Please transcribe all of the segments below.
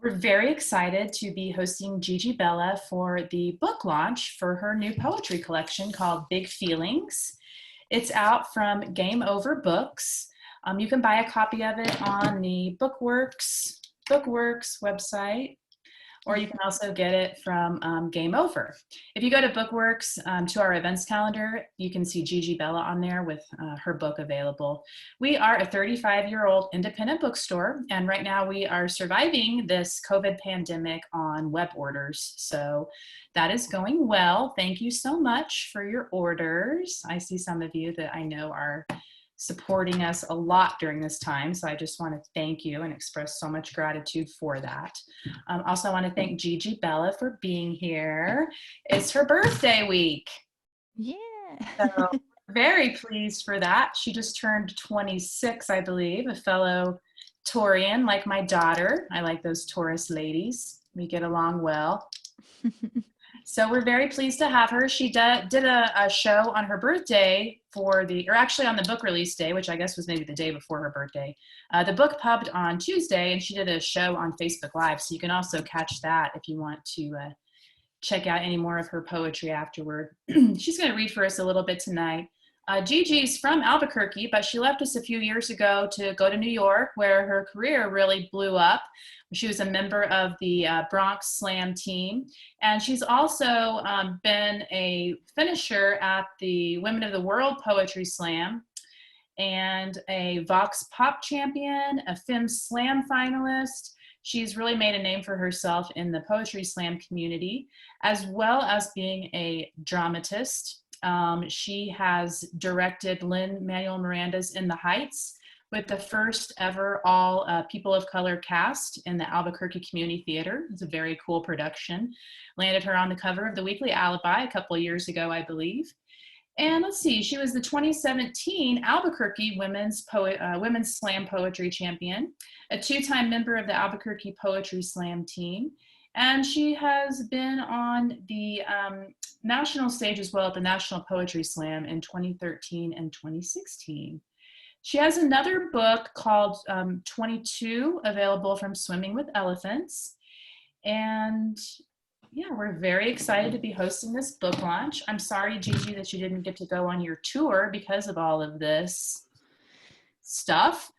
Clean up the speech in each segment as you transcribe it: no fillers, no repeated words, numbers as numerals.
We're very excited to be hosting Gigi Bella for the book launch for her new poetry collection called Big Feelings. It's out from Game Over Books. You can buy a copy of it on the Bookworks website, or you can also get it from Game Over. If you go to Bookworks to our events calendar, you can see Gigi Bella on there with her book available. We are a 35-year-old independent bookstore, and right now we are surviving this COVID pandemic on web orders. So that is going well. Thank you so much for your orders. I see some of you that I know are supporting us a lot during this time. So I just want to thank you and express so much gratitude for that. Also, I want to thank Gigi Bella for being here. It's her birthday week. Yeah. So very pleased for that. She just turned 26, I believe, a fellow Taurian like my daughter. I like those Taurus ladies. We get along well. So we're very pleased to have her. She did a show on her birthday or actually on the book release day, which I guess was maybe the day before her birthday. The book pubbed on Tuesday, and she did a show on Facebook Live. So you can also catch that if you want to check out any more of her poetry afterward. She's going to read for us a little bit tonight. Gigi's from Albuquerque, but she left us a few years ago to go to New York, where her career really blew up. She was a member of the Bronx Slam team, and she's also been a finisher at the Women of the World Poetry Slam, and a Vox Pop champion, a Femme Slam finalist. She's really made a name for herself in the Poetry Slam community, as well as being a dramatist. She has directed Lin-Manuel Miranda's In the Heights with the first ever all people of color cast in the Albuquerque Community Theater. It's a very cool production. Landed her on the cover of the Weekly Alibi a couple of years ago, I believe. And let's see, she was the 2017 Albuquerque Women's Slam Poetry Champion, a two-time member of the Albuquerque Poetry Slam team. And she has been on the national stage as well at the National Poetry Slam in 2013 and 2016. She has another book called 22 available from Swimming with Elephants. And yeah, we're very excited to be hosting this book launch. I'm sorry, Gigi, that you didn't get to go on your tour because of all of this stuff.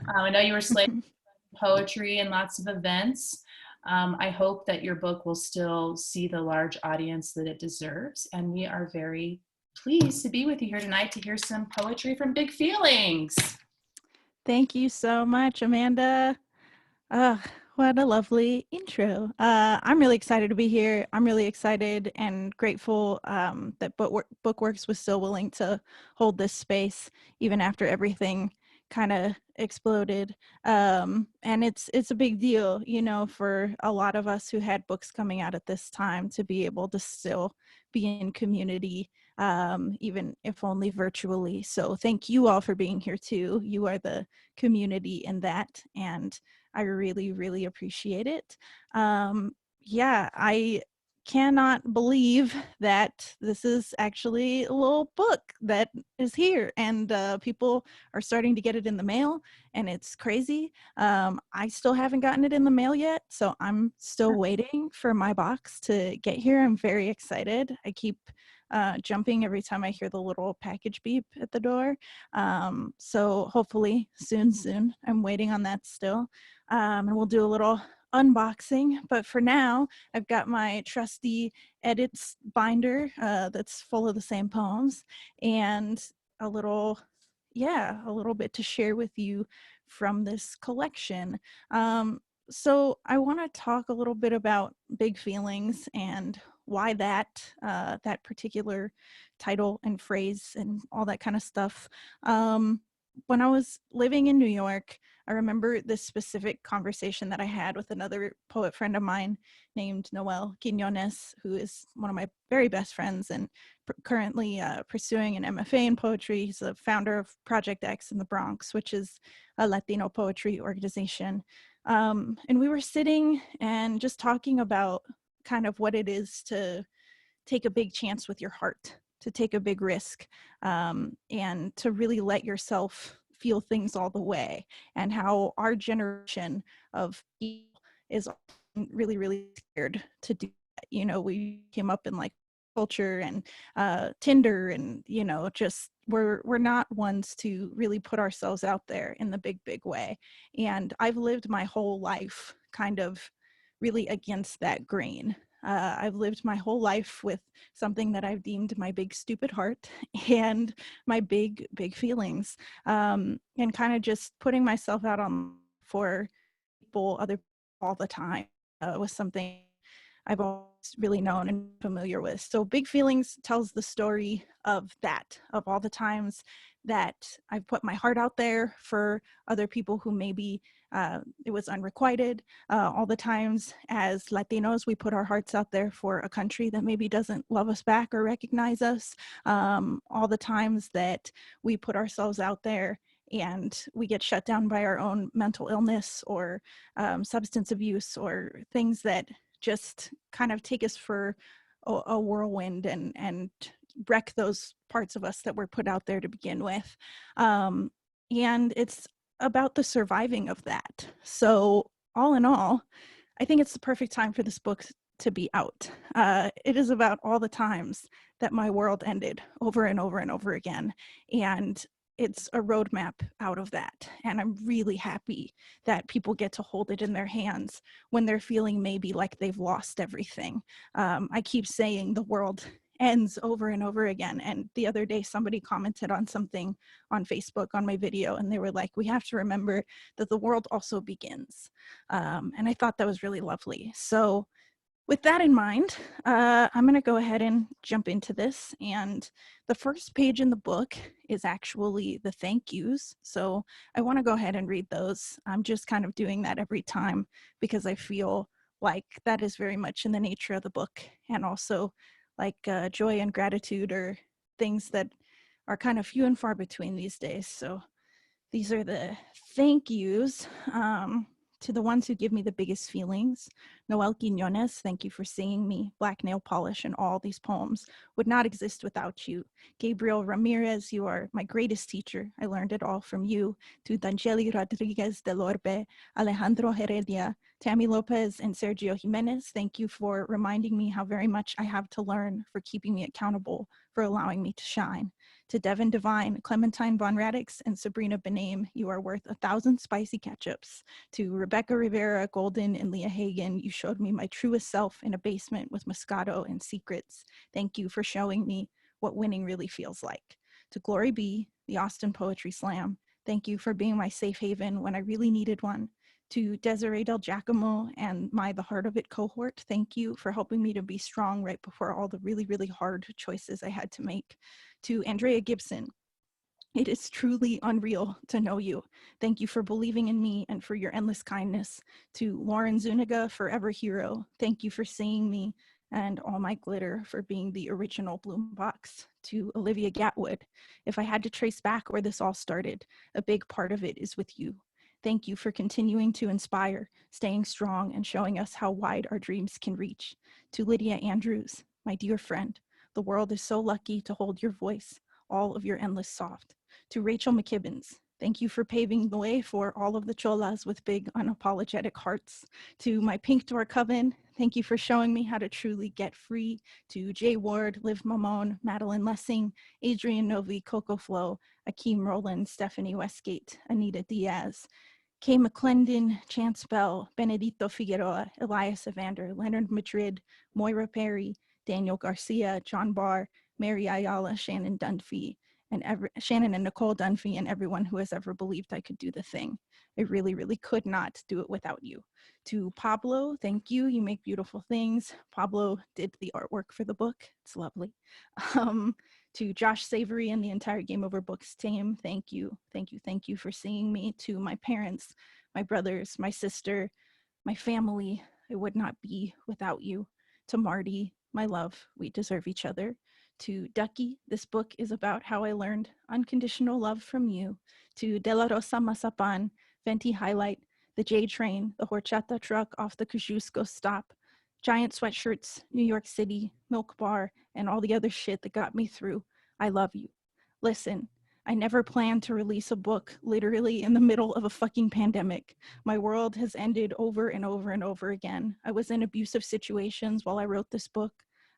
I know you were slated for poetry and lots of events. I hope that your book will still see the large audience that it deserves. And we are very pleased to be with you here tonight to hear some poetry from Big Feelings. Thank you so much, Amanda. What a lovely intro. I'm really excited to be here. I'm really excited and grateful that Bookworks was still willing to hold this space even after everything kind of exploded. And it's a big deal, you know, for a lot of us who had books coming out at this time to be able to still be in community, even if only virtually. So thank you all for being here too. You are the community in that, and I really, really appreciate it. Yeah, I cannot believe that this is actually a little book that is here, and people are starting to get it in the mail, and it's crazy. I still haven't gotten it in the mail yet, so I'm still waiting for my box to get here. I'm very excited. I keep jumping every time I hear the little package beep at the door. So hopefully soon. I'm waiting on that still. And we'll do a little unboxing, but for now I've got my trusty edits binder that's full of the same poems, and a little bit to share with you from this collection. So I want to talk a little bit about Big Feelings and why that particular title and phrase and all that kind of stuff. When I was living in New York, I remember this specific conversation that I had with another poet friend of mine named Noel Quinones, who is one of my very best friends and currently pursuing an MFA in poetry. He's the founder of Project X in the Bronx, which is a Latino poetry organization. And we were sitting and just talking about kind of what it is to take a big chance with your heart, to take a big risk, and to really let yourself feel things all the way, and how our generation of people is really, really scared to do that. You know, we came up in like culture and Tinder, and you know, just we're not ones to really put ourselves out there in the big way. And I've lived my whole life kind of really against that grain. I've lived my whole life with something that I've deemed my big stupid heart and my big feelings, and kind of just putting myself out on for people, other people all the time, was something I've always really known and familiar with. So Big Feelings tells the story of that, of all the times that I've put my heart out there for other people who maybe it was unrequited, all the times as Latinos, we put our hearts out there for a country that maybe doesn't love us back or recognize us, all the times that we put ourselves out there and we get shut down by our own mental illness or substance abuse or things that just kind of take us for a whirlwind and wreck those parts of us that were put out there to begin with. And it's about the surviving of that. So all in all, I think it's the perfect time for this book to be out. It is about all the times that my world ended over and over and over again. And it's a roadmap out of that. And I'm really happy that people get to hold it in their hands when they're feeling maybe like they've lost everything. I keep saying the world ends over and over again. And the other day, somebody commented on something on Facebook on my video, and they were like, we have to remember that the world also begins. And I thought that was really lovely. So with that in mind, I'm going to go ahead and jump into this. And the first page in the book is actually the thank yous. So I want to go ahead and read those. I'm just kind of doing that every time because I feel like that is very much in the nature of the book. And also like joy and gratitude are things that are kind of few and far between these days. So these are the thank yous. To the ones who give me the biggest feelings. Noel Quiñones, thank you for singing me. Black nail polish and all these poems would not exist without you. Gabriel Ramirez, you are my greatest teacher. I learned it all from you. To D'Angeli Rodriguez de Lorbe, Alejandro Heredia, Tammy Lopez, and Sergio Jimenez, thank you for reminding me how very much I have to learn, for keeping me accountable, for allowing me to shine. To Devin Devine, Clementine Von Radix, and Sabrina Benaim, you are worth 1,000 spicy ketchups. To Rebecca Rivera, Golden, and Leah Hagen, you showed me my truest self in a basement with Moscato and secrets. Thank you for showing me what winning really feels like. To Glory B, the Austin Poetry Slam, thank you for being my safe haven when I really needed one. To Desiree Del Giacomo and my The Heart of It cohort, thank you for helping me to be strong right before all the really, really hard choices I had to make. To Andrea Gibson, it is truly unreal to know you. Thank you for believing in me and for your endless kindness. To Lauren Zuniga, forever hero, thank you for seeing me and all my glitter, for being the original Bloom Box. To Olivia Gatwood, if I had to trace back where this all started, a big part of it is with you. Thank you for continuing to inspire, staying strong, and showing us how wide our dreams can reach. To Lydia Andrews, my dear friend, the world is so lucky to hold your voice, all of your endless soft. To Rachel McKibbins, thank you for paving the way for all of the cholas with big, unapologetic hearts. To my Pink Door Coven, thank you for showing me how to truly get free. To Jay Ward, Liv Mamone, Madeline Lessing, Adrian Novi, Coco Flo, Akeem Rowland, Stephanie Westgate, Anita Diaz, Kay McClendon, Chance Bell, Benedito Figueroa, Elias Evander, Leonard Madrid, Moira Perry, Daniel Garcia, John Barr, Mary Ayala, Shannon Dunphy, and Shannon and Nicole Dunphy, and everyone who has ever believed I could do the thing. I really, really could not do it without you. To Pablo, thank you. You make beautiful things. Pablo did the artwork for the book. It's lovely. To Josh Savory and the entire Game Over Books team, thank you. Thank you. Thank you for seeing me. To my parents, my brothers, my sister, my family, I would not be without you. To Marty, my love, we deserve each other. To Ducky, this book is about how I learned unconditional love from you. To De La Rosa Mazapan, Venti Highlight, the J Train, the horchata truck off the Kosciuszko stop, giant sweatshirts, New York City, Milk Bar, and all the other shit that got me through. I love you. Listen, I never planned to release a book literally in the middle of a fucking pandemic. My world has ended over and over and over again. I was in abusive situations while I wrote this book.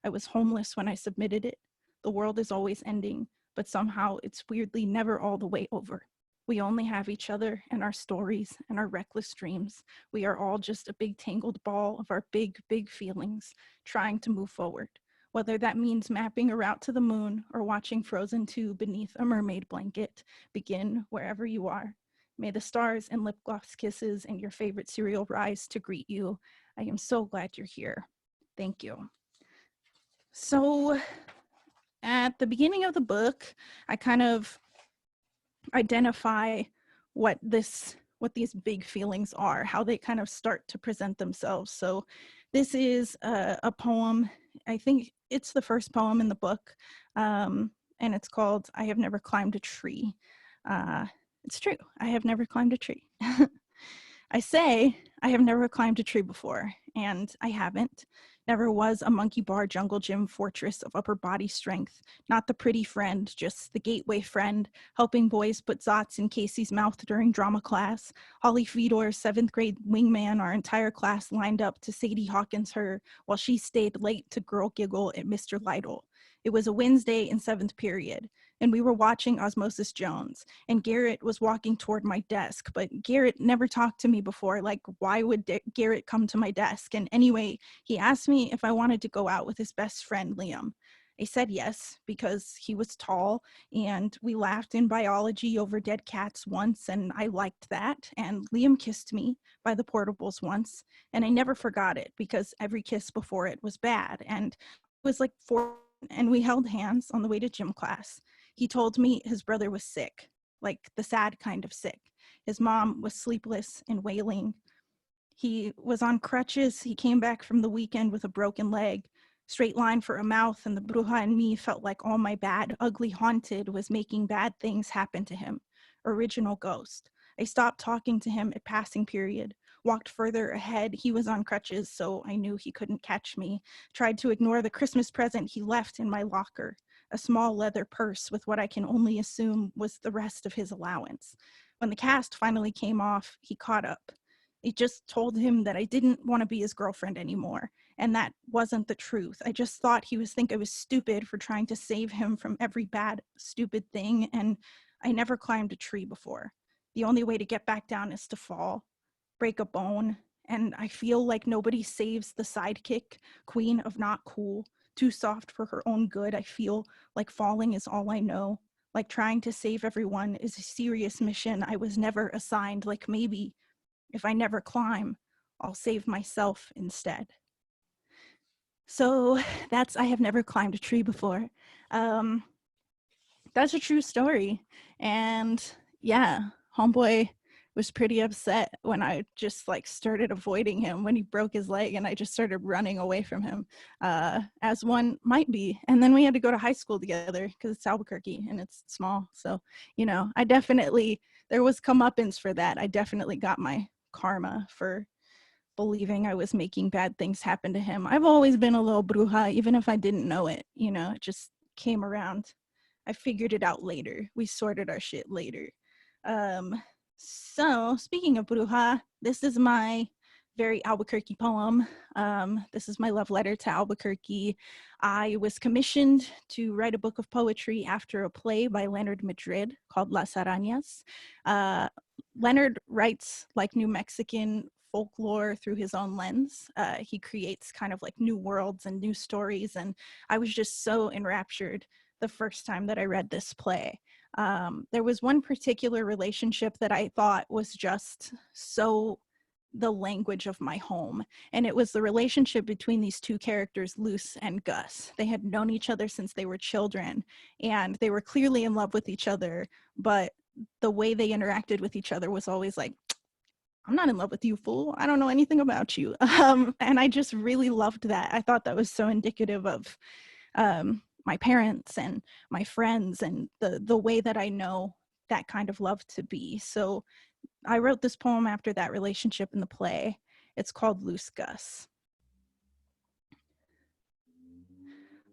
I was homeless when I submitted it. The world is always ending, but somehow it's weirdly never all the way over. We only have each other and our stories and our reckless dreams. We are all just a big tangled ball of our big, big feelings, trying to move forward. Whether that means mapping a route to the moon or watching Frozen 2 beneath a mermaid blanket, begin wherever you are. May the stars and lip gloss kisses and your favorite cereal rise to greet you. I am so glad you're here. Thank you. So at the beginning of the book, I kind of identify what these big feelings are, how they kind of start to present themselves. So this is a poem. I think it's the first poem in the book, and it's called I Have Never Climbed a Tree. It's true, I have never climbed a tree. I say I have never climbed a tree before, and I haven't. Never was a monkey bar jungle gym fortress of upper body strength. Not the pretty friend, just the gateway friend, helping boys put Zots in Casey's mouth during drama class. Holly Fedor's 7th grade wingman, our entire class lined up to Sadie Hawkins her, while she stayed late to girl giggle at Mr. Lytle. It was a Wednesday in 7th period, and we were watching Osmosis Jones, and Garrett was walking toward my desk, but Garrett never talked to me before. Like, why would Garrett come to my desk? And anyway, he asked me if I wanted to go out with his best friend, Liam. I said yes, because he was tall, and we laughed in biology over dead cats once, and I liked that, and Liam kissed me by the portables once, and I never forgot it, because every kiss before it was bad, and it was like 4, and we held hands on the way to gym class. He told me his brother was sick, like the sad kind of sick. His mom was sleepless and wailing. He was on crutches. He came back from the weekend with a broken leg. Straight line for a mouth, and the bruja in me felt like all my bad, ugly haunted was making bad things happen to him. Original ghost. I stopped talking to him at passing period. Walked further ahead. He was on crutches, so I knew he couldn't catch me. Tried to ignore the Christmas present he left in my locker. A small leather purse with what I can only assume was the rest of his allowance. When the cast finally came off, he caught up. I just told him that I didn't want to be his girlfriend anymore, and that wasn't the truth. I just thought he would think I was stupid for trying to save him from every bad, stupid thing, and I never climbed a tree before. The only way to get back down is to fall, break a bone, and I feel like nobody saves the sidekick, queen of not cool, too soft for her own good. I feel like falling is all I know, like trying to save everyone is a serious mission I was never assigned, like maybe if I never climb, I'll save myself instead. So that's I have never climbed a tree before. That's a true story. And yeah, homeboy was pretty upset when I just like started avoiding him when he broke his leg, and I just started running away from him, as one might be. And then we had to go to high school together because it's Albuquerque and it's small. So, you know, there was comeuppance for that. I definitely got my karma for believing I was making bad things happen to him. I've always been a little bruja, even if I didn't know it, you know, it just came around. I figured it out later. We sorted our shit later. So speaking of bruja, this is my very Albuquerque poem. This is my love letter to Albuquerque. I was commissioned to write a book of poetry after a play by Leonard Madrid called Las Arañas. Leonard writes like New Mexican folklore through his own lens. He creates kind of like new worlds and new stories, and I was just so enraptured the first time that I read this play. There was one particular relationship that I thought was just so the language of my home, and it was the relationship between these two characters, Luce and Gus. They had known each other since they were children, and they were clearly in love with each other, but the way they interacted with each other was always like, I'm not in love with you, fool. I don't know anything about you. And I just really loved that. I thought that was so indicative of my parents and my friends and the way that I know that kind of love to be. So I wrote this poem after that relationship in the play. It's called Loose Gus.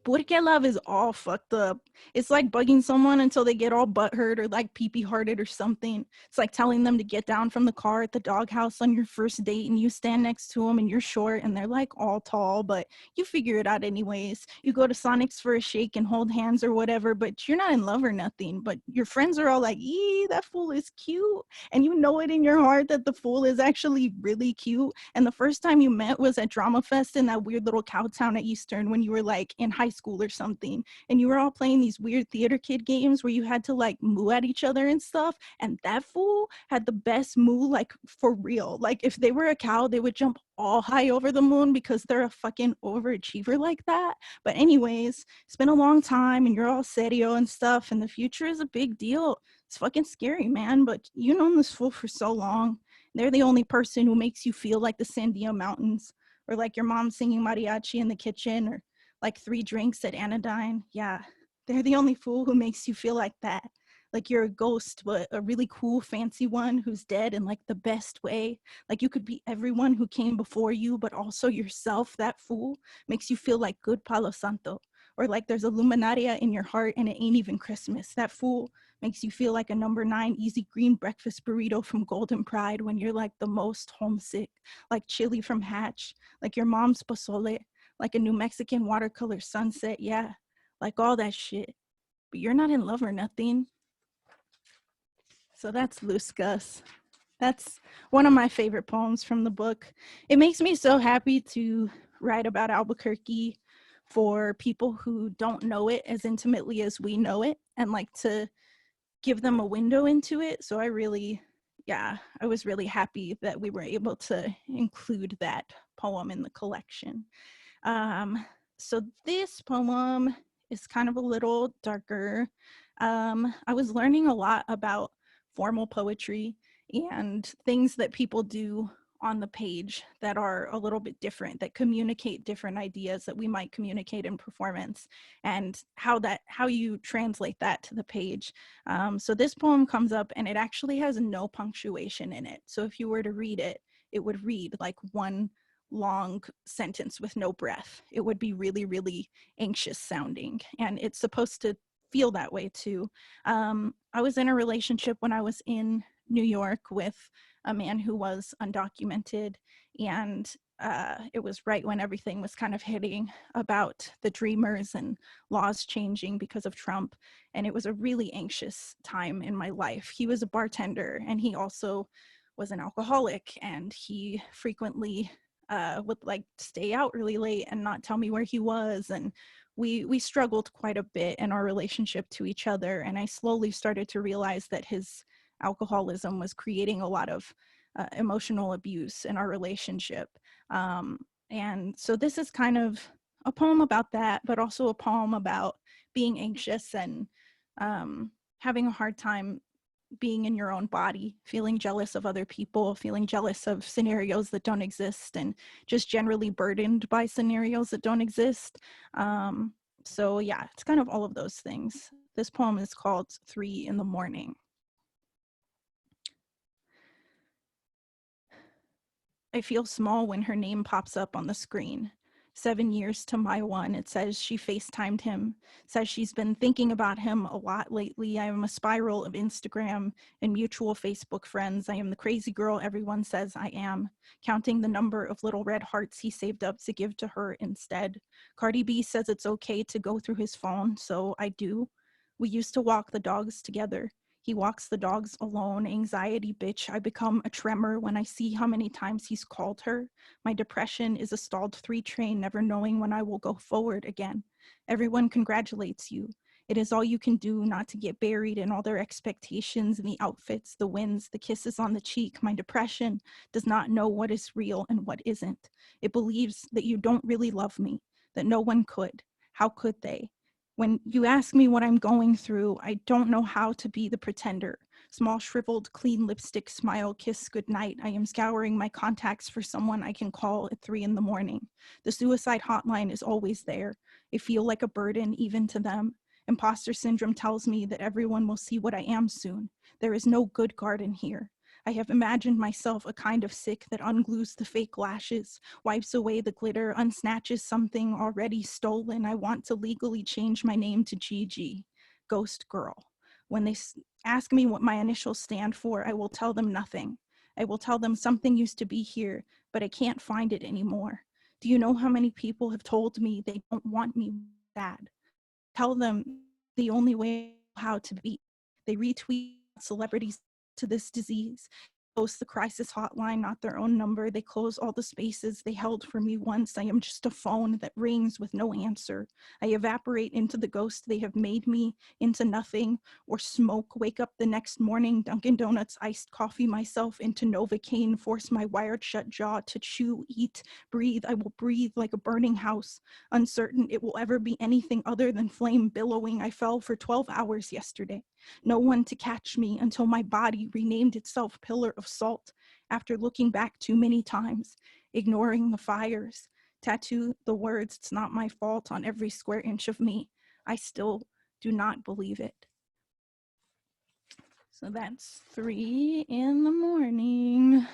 Porque love is all fucked up. It's like bugging someone until they get all butthurt or like pee-pee hearted or something. It's like telling them to get down from the car at the doghouse on your first date and you stand next to them and you're short and they're like all tall, but you figure it out anyways. You go to Sonic's for a shake and hold hands or whatever, but you're not in love or nothing. But your friends are all like, "Ee, that fool is cute." And you know it in your heart that the fool is actually really cute. And the first time you met was at Drama Fest in that weird little cow town at Eastern when you were like in high school or something, and you were all playing these weird theater kid games where you had to like moo at each other and stuff, and that fool had the best moo, like for real. Like if they were a cow they would jump all high over the moon because they're a fucking overachiever like that. But anyways, it's been a long time and you're all serio and stuff, and the future is a big deal. It's fucking scary, man, but you've known this fool for so long. They're the only person who makes you feel like the Sandia Mountains, or like your mom singing mariachi in the kitchen, or like 3 drinks at Anodyne. Yeah, they're the only fool who makes you feel like that. Like you're a ghost, but a really cool, fancy one who's dead in like the best way. Like you could be everyone who came before you, but also yourself. That fool makes you feel like good Palo Santo. Or like there's a luminaria in your heart and it ain't even Christmas. That fool makes you feel like a number 9 easy green breakfast burrito from Golden Pride when you're like the most homesick. Like chili from Hatch, like your mom's pozole, like a New Mexican watercolor sunset, yeah, like all that shit. But you're not in love or nothing. So that's Loose Gus. That's one of my favorite poems from the book. It makes me so happy to write about Albuquerque for people who don't know it as intimately as we know it, and like to give them a window into it. So I was really happy that we were able to include that poem in the collection. So this poem is kind of a little darker. I was learning a lot about formal poetry and things that people do on the page that are a little bit different, that communicate different ideas that we might communicate in performance, and how you translate that to the page. So this poem comes up and it actually has no punctuation in it. So if you were to read it, it would read like one long sentence with no breath. It would be really, really anxious sounding. And it's supposed to feel that way too. I was in a relationship when I was in New York with a man who was undocumented, and it was right when everything was kind of hitting about the dreamers and laws changing because of Trump. And it was a really anxious time in my life. He was a bartender and he also was an alcoholic, and he frequently would like stay out really late and not tell me where he was. And we struggled quite a bit in our relationship to each other. And I slowly started to realize that his alcoholism was creating a lot of emotional abuse in our relationship. And so this is kind of a poem about that, but also a poem about being anxious and having a hard time being in your own body, feeling jealous of other people, feeling jealous of scenarios that don't exist, and just generally burdened by scenarios that don't exist. So yeah, it's kind of all of those things. This poem is called 3 in the Morning. I feel small when her name pops up on the screen. 7 years to my one. It says she FaceTimed him, says she's been thinking about him a lot lately. I am a spiral of Instagram and mutual Facebook friends. I am the crazy girl everyone says I am, counting the number of little red hearts he saved up to give to her instead. Cardi B says it's okay to go through his phone, so I do. We used to walk the dogs together. He walks the dogs alone. Anxiety bitch. I become a tremor when I see how many times he's called her. My depression is a stalled 3 train, never knowing when I will go forward again. Everyone congratulates you. It is all you can do not to get buried in all their expectations and the outfits, the wins, the kisses on the cheek. My depression does not know what is real and what isn't. It believes that you don't really love me, that no one could. How could they? When you ask me what I'm going through, I don't know how to be the pretender. Small, shriveled, clean lipstick, smile, kiss, goodnight. I am scouring my contacts for someone I can call at 3 in the morning. The suicide hotline is always there. I feel like a burden even to them. Imposter syndrome tells me that everyone will see what I am soon. There is no good garden here. I have imagined myself a kind of sick that unglues the fake lashes, wipes away the glitter, unsnatches something already stolen. I want to legally change my name to Gigi, Ghost Girl. When they ask me what my initials stand for, I will tell them nothing. I will tell them something used to be here, but I can't find it anymore. Do you know how many people have told me they don't want me bad? Tell them the only way how to be. They retweet celebrities to this disease, post the crisis hotline, not their own number. They close all the spaces they held for me once. I am just a phone that rings with no answer. I evaporate into the ghost they have made me, into nothing, or smoke, wake up the next morning, Dunkin' Donuts, iced coffee myself into Novocaine, force my wired shut jaw to chew, eat, breathe. I will breathe like a burning house, uncertain it will ever be anything other than flame billowing. I fell for 12 hours yesterday. No one to catch me until my body renamed itself Pillar of Salt after looking back too many times, ignoring the fires, tattoo the words, "It's not my fault," on every square inch of me. I still do not believe it. So that's 3 in the morning.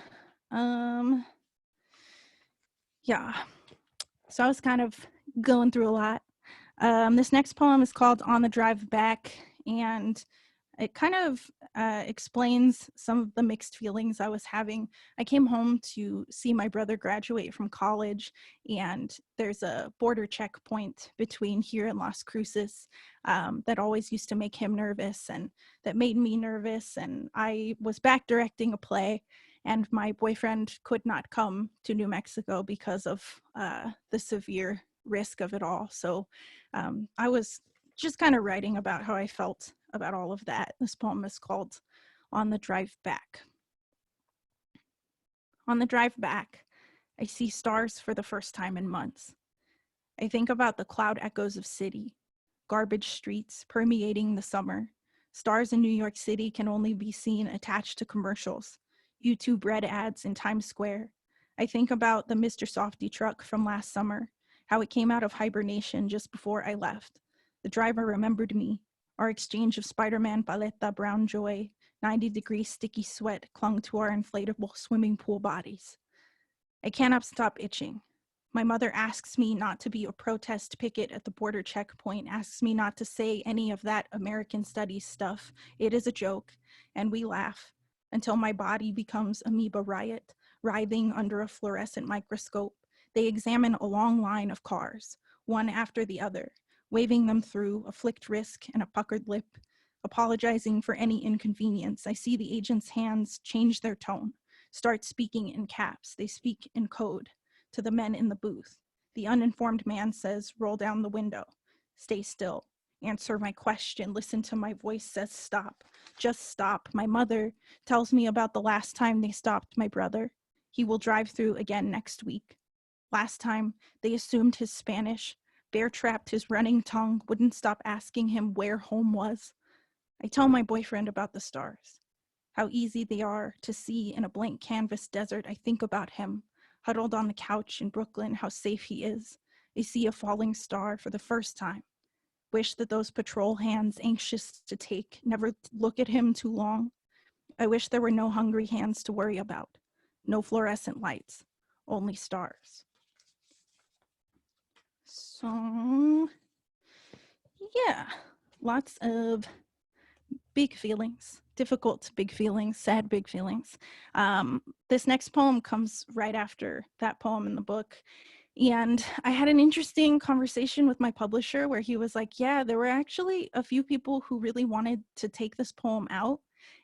Yeah. So I was kind of going through a lot. This next poem is called On the Drive Back, and it kind of explains some of the mixed feelings I was having. I came home to see my brother graduate from college, and there's a border checkpoint between here and Las Cruces that always used to make him nervous and that made me nervous. And I was back directing a play, and my boyfriend could not come to New Mexico because of the severe risk of it all. So I was just kind of writing about how I felt about all of that. This poem is called On the Drive Back. On the drive back, I see stars for the first time in months. I think about the cloud echoes of city, garbage streets permeating the summer. Stars in New York City can only be seen attached to commercials, YouTube red ads in Times Square. I think about the Mr. Softy truck from last summer, how it came out of hibernation just before I left. The driver remembered me. Our exchange of Spider-Man paleta brown joy, 90-degree sticky sweat clung to our inflatable swimming pool bodies. I cannot stop itching. My mother asks me not to be a protest picket at the border checkpoint, asks me not to say any of that American studies stuff. It is a joke, and we laugh until my body becomes amoeba riot, writhing under a fluorescent microscope. They examine a long line of cars, one after the other, waving them through, a flicked wrist and a puckered lip, apologizing for any inconvenience. I see the agent's hands change their tone, start speaking in caps. They speak in code to the men in the booth. The uninformed man says, "Roll down the window, stay still, answer my question, listen to my voice says stop, just stop." My mother tells me about the last time they stopped my brother. He will drive through again next week. Last time, they assumed his Spanish, bear-trapped his running tongue, wouldn't stop asking him where home was. I tell my boyfriend about the stars, how easy they are to see in a blank canvas desert. I think about him, huddled on the couch in Brooklyn, how safe he is. I see a falling star for the first time. Wish that those patrol hands, anxious to take, never look at him too long. I wish there were no hungry hands to worry about, no fluorescent lights, only stars. So, yeah, lots of big feelings, difficult big feelings, sad big feelings. This next poem comes right after that poem in the book. And I had an interesting conversation with my publisher where he was like, yeah, there were actually a few people who really wanted to take this poem out.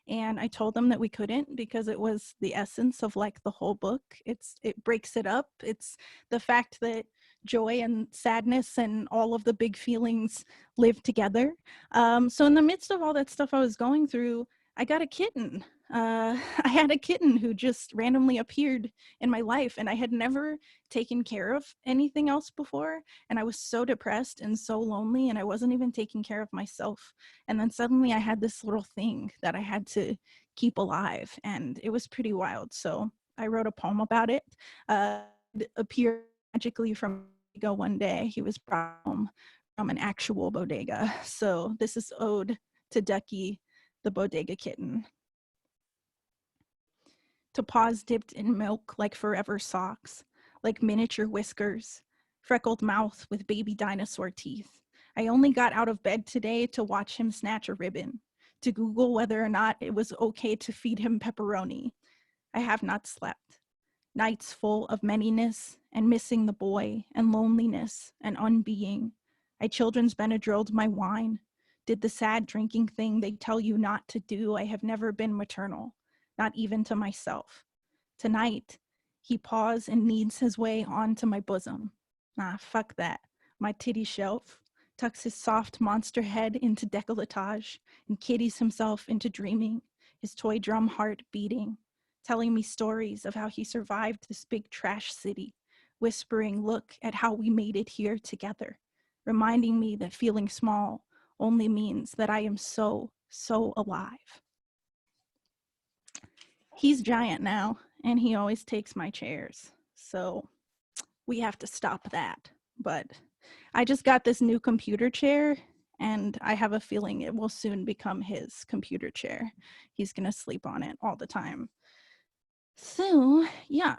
And I told them that we couldn't because it was the essence of like the whole book. It breaks it up. It's the fact that joy and sadness and all of the big feelings live together. So in the midst of all that stuff I was going through, I got a kitten. I had a kitten who just randomly appeared in my life, and I had never taken care of anything else before. And I was so depressed and so lonely, and I wasn't even taking care of myself. And then suddenly I had this little thing that I had to keep alive, and it was pretty wild. So I wrote a poem about it. It appeared magically from bodega one day. He was brought home from an actual bodega. So this is ode to Ducky, the bodega kitten. to paws dipped in milk like forever socks, like miniature whiskers, freckled mouth with baby dinosaur teeth. I only got out of bed today to watch him snatch a ribbon, to Google whether or not it was okay to feed him pepperoni. I have not slept. Nights full of manyness and missing the boy and loneliness and unbeing. I children's Benadrylled my wine, did the sad drinking thing they tell you not to do. I have never been maternal, not even to myself. Tonight, he paws and kneads his way onto my bosom. Ah, fuck that. My titty shelf, tucks his soft monster head into décolletage and kiddies himself into dreaming, his toy drum heart beating, telling me stories of how he survived this big trash city, whispering, look at how we made it here together, reminding me that feeling small only means that I am so, so alive. He's giant now, and he always takes my chairs, so we have to stop that. But I just got this new computer chair, and I have a feeling it will soon become his computer chair. He's gonna sleep on it all the time. So yeah,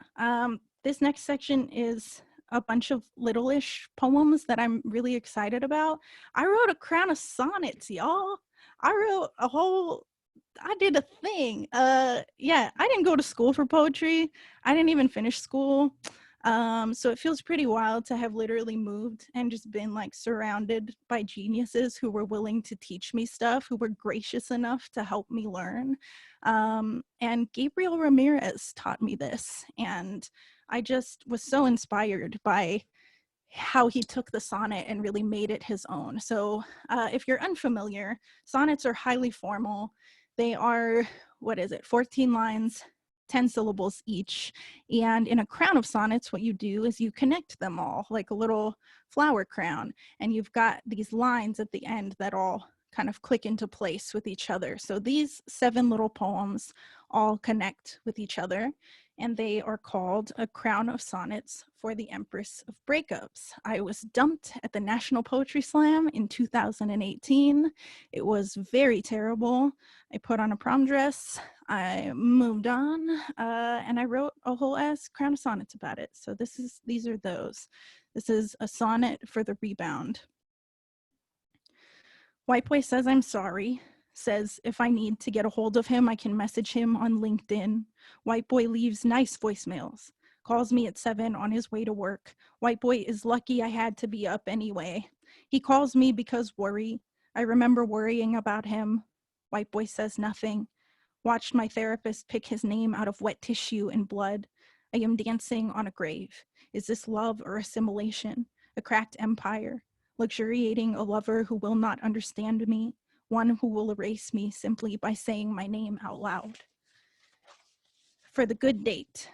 this next section is a bunch of little-ish poems that I'm really excited about. I wrote a crown of sonnets, y'all. I did a thing. Yeah, I didn't go to school for poetry. I didn't even finish school. So it feels pretty wild to have literally moved and just been like surrounded by geniuses who were willing to teach me stuff, who were gracious enough to help me learn. And Gabriel Ramirez taught me this, and I just was so inspired by how he took the sonnet and really made it his own. So if you're unfamiliar, sonnets are highly formal. They are, 14 lines, 10 syllables each. And in a crown of sonnets, what you do is you connect them all like a little flower crown. And you've got these lines at the end that all kind of click into place with each other. So these 7 little poems all connect with each other, and they are called A Crown of Sonnets for the Empress of Breakups. I was dumped at the National Poetry Slam in 2018. It was very terrible. I put on a prom dress, I moved on, and I wrote a whole ass crown of sonnets about it. So these are those. This is a sonnet for the rebound. White boy says I'm sorry, says if I need to get a hold of him, I can message him on LinkedIn. White boy leaves nice voicemails, calls me at 7 on his way to work. White boy is lucky I had to be up anyway. He calls me because worry. I remember worrying about him. White boy says nothing. Watched my therapist pick his name out of wet tissue and blood. I am dancing on a grave. Is this love or assimilation? A cracked empire? Luxuriating a lover who will not understand me, one who will erase me simply by saying my name out loud. For the good date.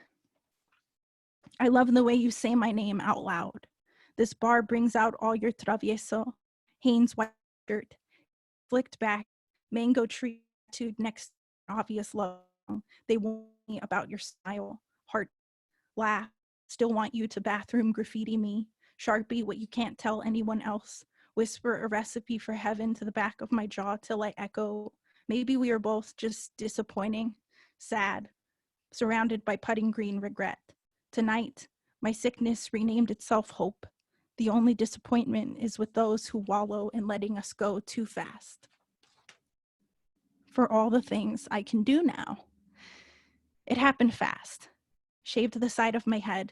I love the way you say my name out loud. This bar brings out all your travieso, Hanes white shirt, flicked back, mango tree tattooed next to obvious love. They warn me about your style, heart, laugh, still want you to bathroom graffiti me, Sharpie what you can't tell anyone else, whisper a recipe for heaven to the back of my jaw till I echo, maybe we are both just disappointing, sad, surrounded by putting green regret. Tonight, my sickness renamed itself hope. The only disappointment is with those who wallow in letting us go too fast. For all the things I can do now. It happened fast. Shaved the side of my head.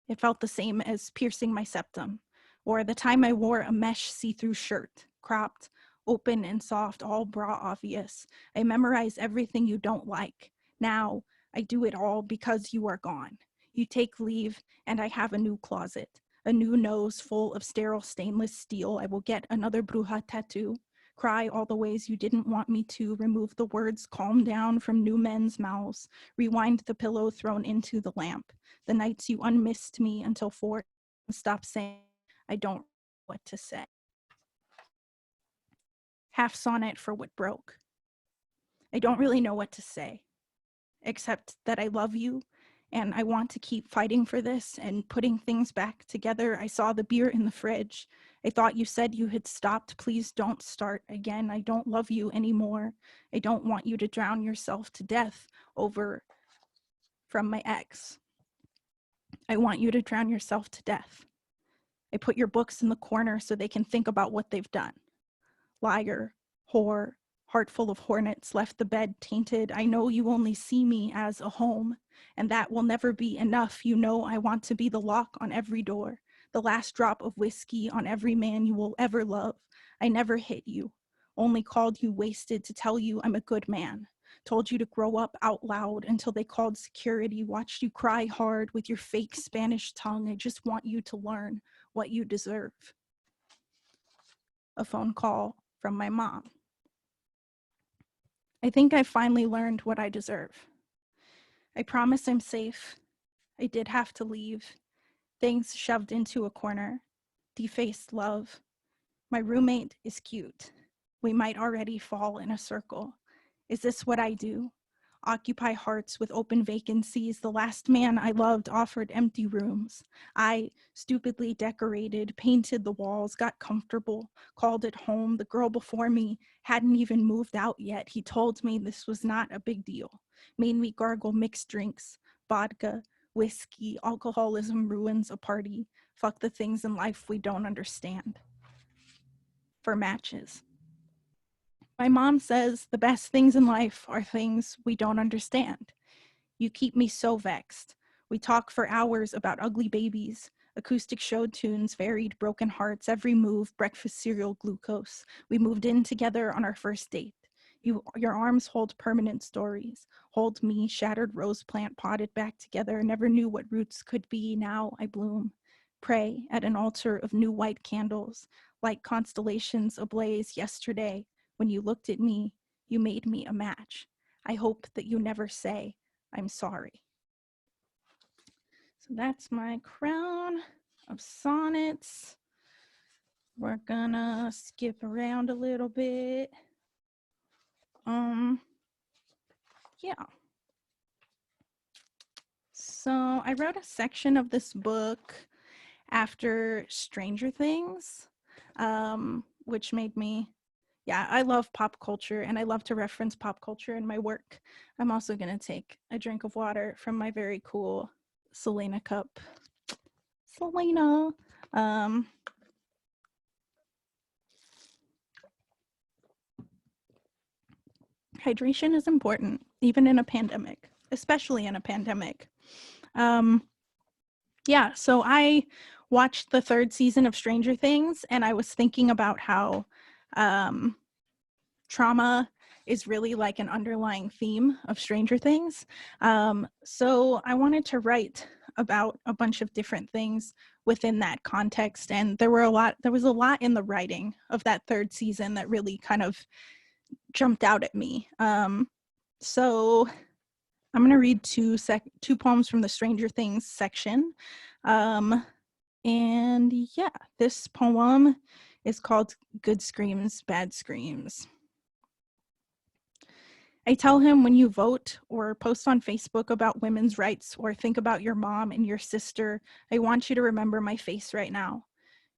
It felt the same as piercing my septum, or the time I wore a mesh see-through shirt, cropped, open and soft, all bra obvious. I memorize everything you don't like. Now, I do it all because you are gone. You take leave, and I have a new closet, a new nose full of sterile stainless steel. I will get another bruja tattoo, cry all the ways you didn't want me to, remove the words calm down from new men's mouths, rewind the pillow thrown into the lamp. The nights you unmissed me until 4, stop saying, I don't know what to say. Half sonnet for what broke. I don't really know what to say, except that I love you and I want to keep fighting for this and putting things back together. I saw the beer in the fridge. I thought you said you had stopped. Please don't start again. I don't love you anymore. I don't want you to drown yourself to death over from my ex. I want you to drown yourself to death. I put your books in the corner so they can think about what they've done. Liar, whore, heart full of hornets, left the bed tainted. I know you only see me as a home, and that will never be enough. You know I want to be the lock on every door, the last drop of whiskey on every man you will ever love. I never hit you, only called you wasted to tell you I'm a good man. Told you to grow up out loud until they called security, watched you cry hard with your fake Spanish tongue. I just want you to learn what you deserve. A phone call from my mom. I think I finally learned what I deserve. I promise I'm safe. I did have to leave. Things shoved into a corner. Defaced love. My roommate is cute. We might already fall in a circle. Is this what I do? Occupy hearts with open vacancies. The last man I loved offered empty rooms. I stupidly decorated, painted the walls, got comfortable, called it home. The girl before me hadn't even moved out yet. He told me this was not a big deal. Made me gargle mixed drinks, vodka, whiskey. Alcoholism ruins a party. Fuck the things in life we don't understand. For matches. My mom says the best things in life are things we don't understand. You keep me so vexed. We talk for hours about ugly babies, acoustic show tunes, varied broken hearts, every move, breakfast cereal, glucose. We moved in together on our first date. Your arms hold permanent stories. Hold me, shattered rose plant potted back together. Never knew what roots could be. Now I bloom. Pray at an altar of new white candles, like constellations ablaze yesterday. When you looked at me, you made me a match. I hope that you never say, I'm sorry. So that's my crown of sonnets. We're gonna skip around a little bit. Yeah. So I wrote a section of this book after Stranger Things, which made me, I love pop culture and I love to reference pop culture in my work. I'm also gonna take a drink of water from my very cool Selena cup. Selena. Hydration is important, even in a pandemic, especially in a pandemic. So I watched the third season of Stranger Things, and I was thinking about how trauma is really like an underlying theme of Stranger Things. So I wanted to write about a bunch of different things within that context, and there was a lot in the writing of that third season that really kind of jumped out at me. So I'm going to read two poems from the Stranger Things section. This poem is called Good Screams, Bad Screams. I tell him when you vote or post on Facebook about women's rights or think about your mom and your sister, I want you to remember my face right now,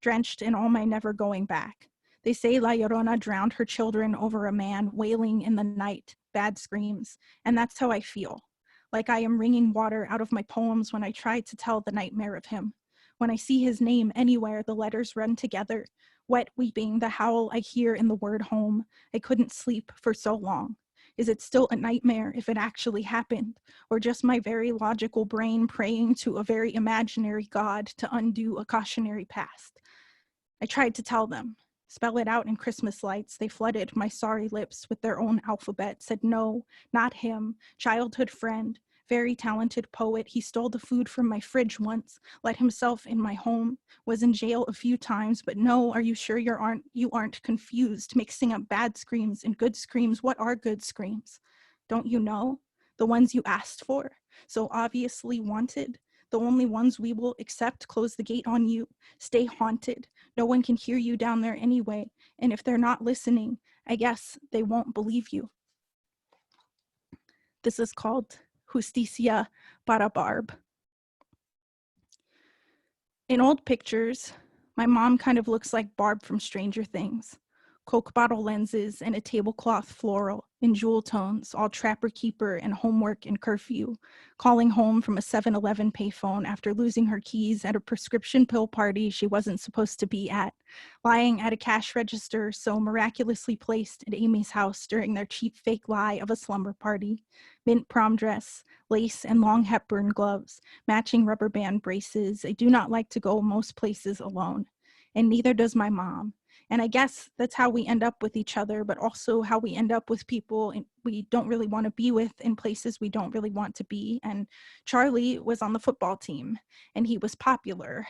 drenched in all my never going back. They say La Llorona drowned her children over a man wailing in the night, bad screams, and that's how I feel. Like I am wringing water out of my poems when I try to tell the nightmare of him. When I see his name anywhere, the letters run together, wet weeping, the howl I hear in the word home. I couldn't sleep for so long. Is it still a nightmare if it actually happened, or just my very logical brain praying to a very imaginary God to undo a cautionary past? I tried to tell them, spell it out in Christmas lights. They flooded my sorry lips with their own alphabet, said no, not him, childhood friend, very talented poet. He stole the food from my fridge once, let himself in my home, was in jail a few times, but no, are you sure you aren't confused, mixing up bad screams and good screams? What are good screams? Don't you know? The ones you asked for, so obviously wanted, the only ones we will accept, close the gate on you, stay haunted. No one can hear you down there anyway, and if they're not listening, I guess they won't believe you. This is called Justicia para Barb. In old pictures, my mom kind of looks like Barb from Stranger Things. Coke bottle lenses, and a tablecloth floral in jewel tones, all trapper keeper and homework and curfew, calling home from a 7-Eleven payphone after losing her keys at a prescription pill party she wasn't supposed to be at, lying at a cash register so miraculously placed at Amy's house during their cheap fake lie of a slumber party, mint prom dress, lace and long Hepburn gloves, matching rubber band braces. I do not like to go most places alone, and neither does my mom. And I guess that's how we end up with each other, but also how we end up with people we don't really want to be with in places we don't really want to be. And Charlie was on the football team, and he was popular.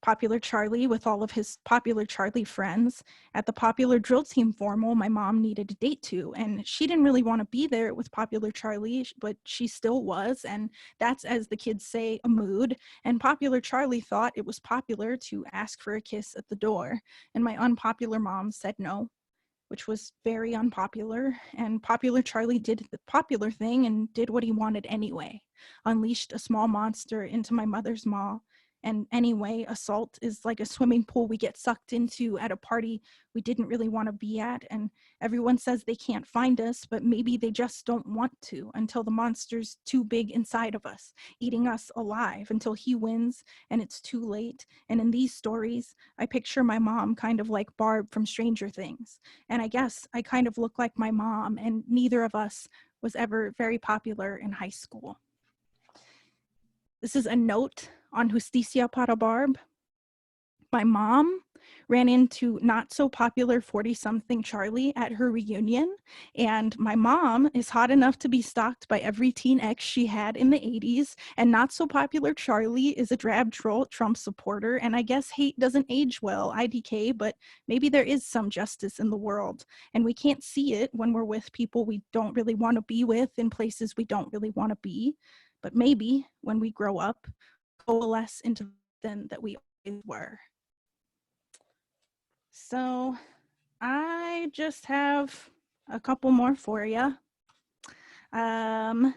Popular Charlie with all of his popular Charlie friends at the popular drill team formal my mom needed a date to. And she didn't really want to be there with popular Charlie, but she still was. And that's, as the kids say, a mood. And popular Charlie thought it was popular to ask for a kiss at the door. And my unpopular mom said no, which was very unpopular. And popular Charlie did the popular thing and did what he wanted anyway, unleashed a small monster into my mother's maw. And anyway, assault is like a swimming pool we get sucked into at a party we didn't really want to be at. And everyone says they can't find us, but maybe they just don't want to until the monster's too big inside of us, eating us alive until he wins and it's too late. And in these stories, I picture my mom kind of like Barb from Stranger Things. And I guess I kind of look like my mom, and neither of us was ever very popular in high school. This is a note on Justicia para Barb. My mom ran into not so popular 40-something Charlie at her reunion, and my mom is hot enough to be stalked by every teen ex she had in the 80s, and not so popular Charlie is a drab troll Trump supporter, and I guess hate doesn't age well, IDK, but maybe there is some justice in the world, and we can't see it when we're with people we don't really want to be with in places we don't really want to be, but maybe when we grow up, coalesce into the that we always were. So I just have a couple more for you. Yeah,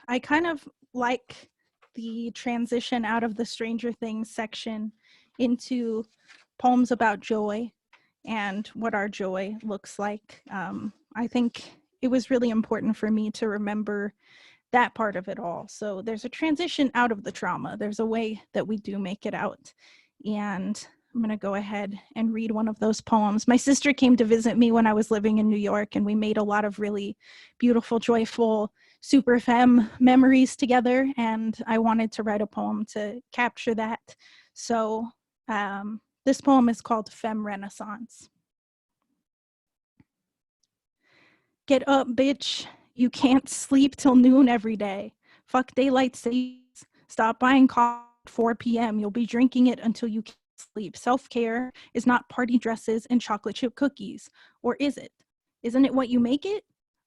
I kind of like the transition out of the Stranger Things section into poems about joy and what our joy looks like. I think it was really important for me to remember that part of it all. So there's a transition out of the trauma. There's a way that we do make it out. And I'm going to go ahead and read one of those poems. My sister came to visit me when I was living in New York, and we made a lot of really beautiful, joyful, super femme memories together. And I wanted to write a poem to capture that. So this poem is called Femme Renaissance. Get up, bitch. You can't sleep till noon every day. Fuck daylight savings. Stop buying coffee at 4 p.m. You'll be drinking it until you can't sleep. Self-care is not party dresses and chocolate chip cookies. Or is it? Isn't it what you make it?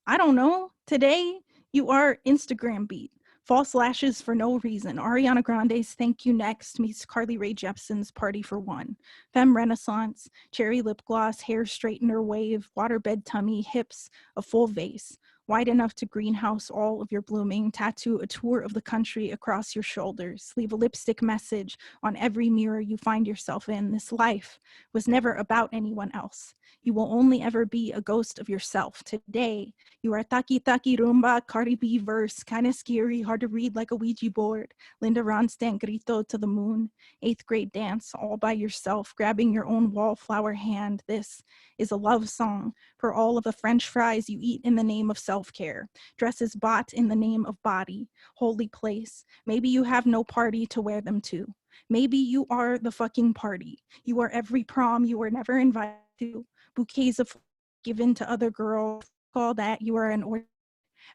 I don't know. Today, you are Instagram beat. False lashes for no reason. Ariana Grande's Thank You Next meets Carly Rae Jepsen's Party for One. Femme Renaissance, cherry lip gloss, hair straightener wave, waterbed tummy, hips, a full vase. Wide enough to greenhouse all of your blooming, tattoo a tour of the country across your shoulders, leave a lipstick message on every mirror you find yourself in. This life was never about anyone else. You will only ever be a ghost of yourself. Today, you are Taki Taki Rumba, Cardi B verse, kind of scary, hard to read like a Ouija board. Linda Ronstadt Grito to the moon, 8th grade dance all by yourself, grabbing your own wallflower hand. This is a love song for all of the French fries you eat in the name of self-care, dresses bought in the name of body, holy place. Maybe you have no party to wear them to. Maybe you are the fucking party. You are every prom you were never invited to, bouquets of given to other girls. All that, you are an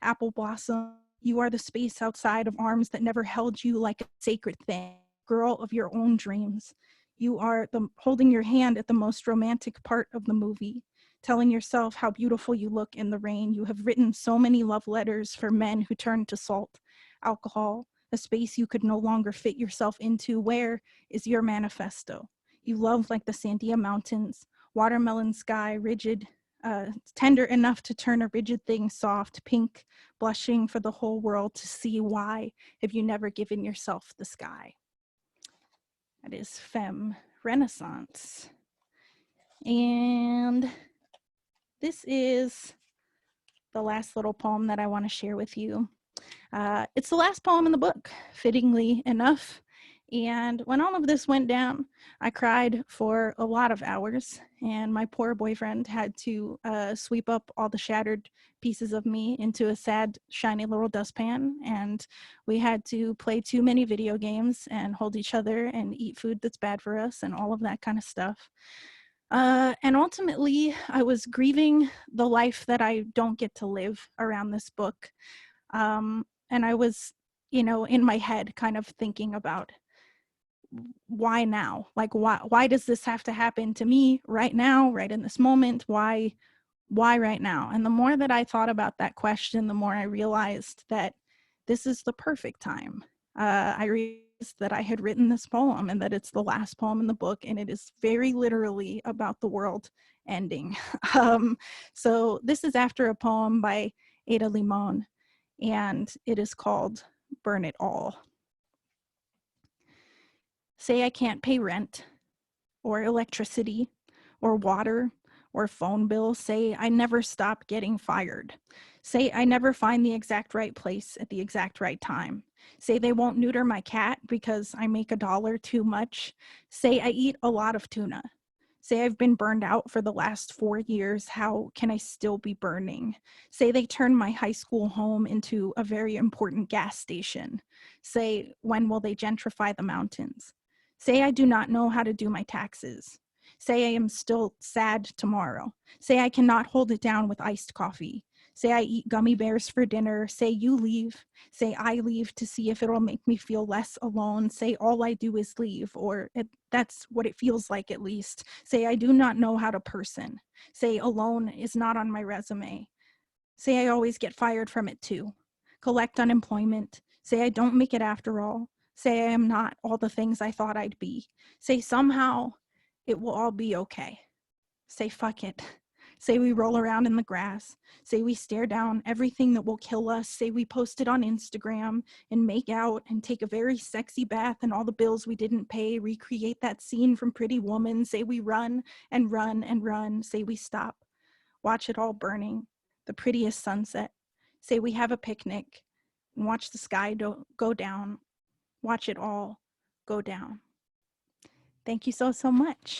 apple blossom. You are the space outside of arms that never held you like a sacred thing, girl of your own dreams. You are the holding your hand at the most romantic part of the movie, telling yourself how beautiful you look in the rain. You have written so many love letters for men who turned to salt, alcohol, a space you could no longer fit yourself into. Where is your manifesto? You love like the Sandia Mountains, watermelon sky, rigid, tender enough to turn a rigid thing soft, pink, blushing for the whole world to see. Why have you never given yourself the sky? That is Femme Renaissance. And this is the last little poem that I want to share with you. It's the last poem in the book, fittingly enough. And when all of this went down, I cried for a lot of hours, and my poor boyfriend had to sweep up all the shattered pieces of me into a sad, shiny little dustpan. And we had to play too many video games and hold each other and eat food that's bad for us and all of that kind of stuff. And ultimately, I was grieving the life that I don't get to live around this book. And I was, in my head kind of thinking about why now? Like, why does this have to happen to me right now, right in this moment? Why right now? And the more that I thought about that question, the more I realized that this is the perfect time. I realized that I had written this poem and that it's the last poem in the book, and it is very literally about the world ending. So this is after a poem by Ada Limon, and it is called Burn It All. Say I can't pay rent, or electricity, or water, or phone bill. Say I never stop getting fired. Say I never find the exact right place at the exact right time. Say they won't neuter my cat because I make $1 too much. Say I eat a lot of tuna. Say I've been burned out for the last 4 years. How can I still be burning? Say they turned my high school home into a very important gas station. Say, when will they gentrify the mountains? Say I do not know how to do my taxes. Say I am still sad tomorrow. Say I cannot hold it down with iced coffee. Say I eat gummy bears for dinner. Say you leave. Say I leave to see if it'll make me feel less alone. Say all I do is leave, or that's what it feels like at least. Say I do not know how to person. Say alone is not on my resume. Say I always get fired from it too. Collect unemployment. Say I don't make it after all. Say I am not all the things I thought I'd be. Say somehow it will all be okay. Say fuck it. Say we roll around in the grass. Say we stare down everything that will kill us. Say we post it on Instagram and make out and take a very sexy bath and all the bills we didn't pay. Recreate that scene from Pretty Woman. Say we run and run and run. Say we stop. Watch it all burning. The prettiest sunset. Say we have a picnic and watch the sky go down. Watch it all go down. Thank you so much.